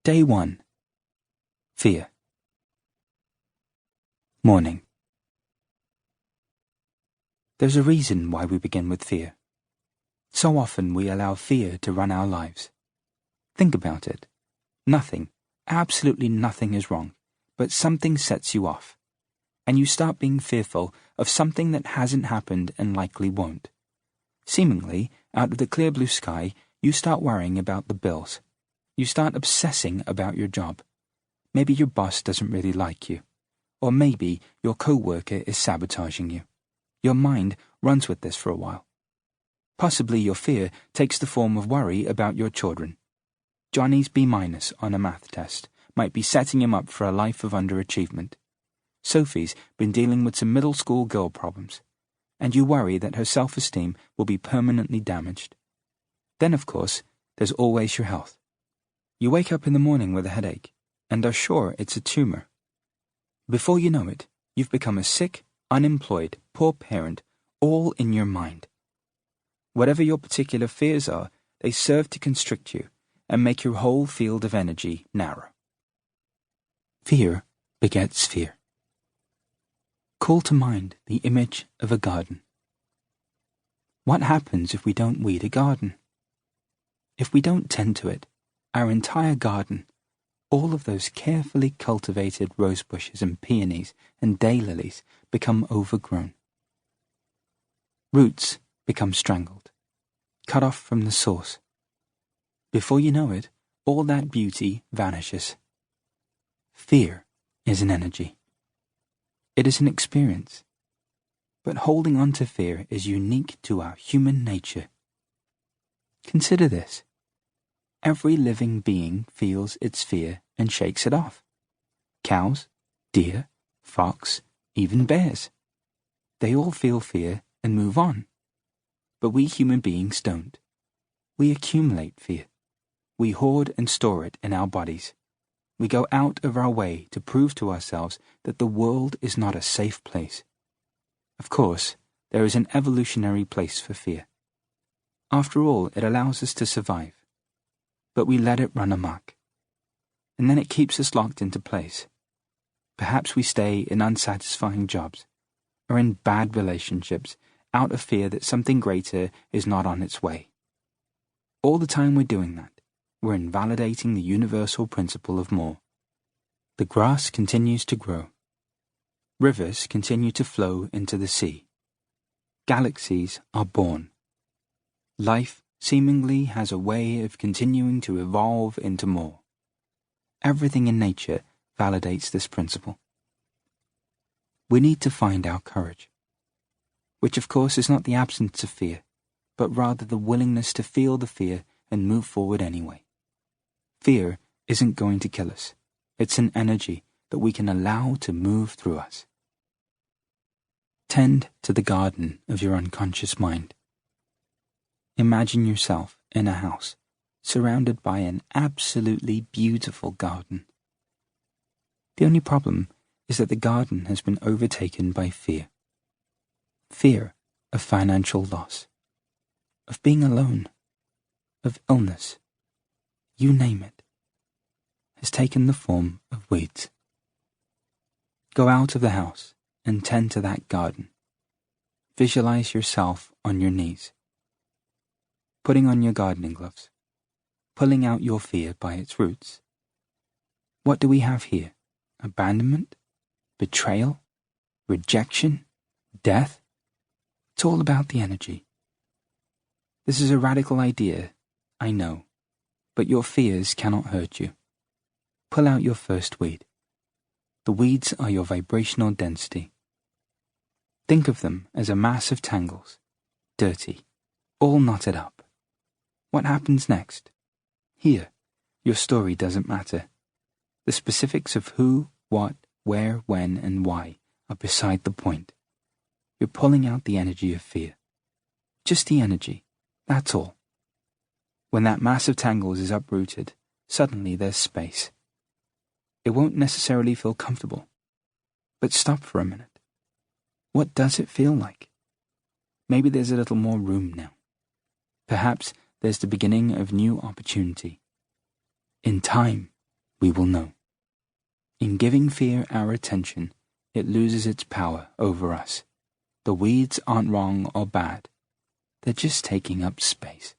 Day 1. Fear. Morning. There's a reason why we begin with fear. So often we allow fear to run our lives. Think about it. Nothing, absolutely nothing is wrong, but something sets you off, and you start being fearful of something that hasn't happened and likely won't. Seemingly, out of the clear blue sky, you start worrying about the bills. You start obsessing about your job. Maybe your boss doesn't really like you. Or maybe your co-worker is sabotaging you. Your mind runs with this for a while. Possibly your fear takes the form of worry about your children. Johnny's B- on a math test might be setting him up for a life of underachievement. Sophie's been dealing with some middle school girl problems, and you worry that her self-esteem will be permanently damaged. Then, of course, there's always your health. You wake up in the morning with a headache, and are sure it's a tumor. Before you know it, you've become a sick, unemployed, poor parent, all in your mind. Whatever your particular fears are, they serve to constrict you and make your whole field of energy narrow. Fear begets fear. Call to mind the image of a garden. What happens if we don't weed a garden? If we don't tend to it, our entire garden, all of those carefully cultivated rose bushes and peonies and daylilies become overgrown. Roots become strangled, cut off from the source. Before you know it, all that beauty vanishes. Fear is an energy. It is an experience. But holding on to fear is unique to our human nature. Consider this. Every living being feels its fear and shakes it off. Cows, deer, fox, even bears. They all feel fear and move on. But we human beings don't. We accumulate fear. We hoard and store it in our bodies. We go out of our way to prove to ourselves that the world is not a safe place. Of course, there is an evolutionary place for fear. After all, it allows us to survive. But we let it run amok. And then it keeps us locked into place. Perhaps we stay in unsatisfying jobs, or in bad relationships, out of fear that something greater is not on its way. All the time we're doing that, we're invalidating the universal principle of more. The grass continues to grow. Rivers continue to flow into the sea. Galaxies are born. Life seemingly has a way of continuing to evolve into more. Everything in nature validates this principle. We need to find our courage, which of course is not the absence of fear, but rather the willingness to feel the fear and move forward anyway. Fear isn't going to kill us. It's an energy that we can allow to move through us. Tend to the garden of your unconscious mind. Imagine yourself in a house, surrounded by an absolutely beautiful garden. The only problem is that the garden has been overtaken by fear. Fear of financial loss, of being alone, of illness, you name it, has taken the form of weeds. Go out of the house and tend to that garden. Visualize yourself on your knees, putting on your gardening gloves, pulling out your fear by its roots. What do we have here? Abandonment? Betrayal? Rejection? Death? It's all about the energy. This is a radical idea, I know, but your fears cannot hurt you. Pull out your first weed. The weeds are your vibrational density. Think of them as a mass of tangles, dirty, all knotted up. What happens next? Here, your story doesn't matter. The specifics of who, what, where, when, and why are beside the point. You're pulling out the energy of fear. Just the energy, that's all. When that mass of tangles is uprooted, suddenly there's space. It won't necessarily feel comfortable. But stop for a minute. What does it feel like? Maybe there's a little more room now. Perhaps there's the beginning of new opportunity. In time, we will know. In giving fear our attention, it loses its power over us. The weeds aren't wrong or bad. They're just taking up space.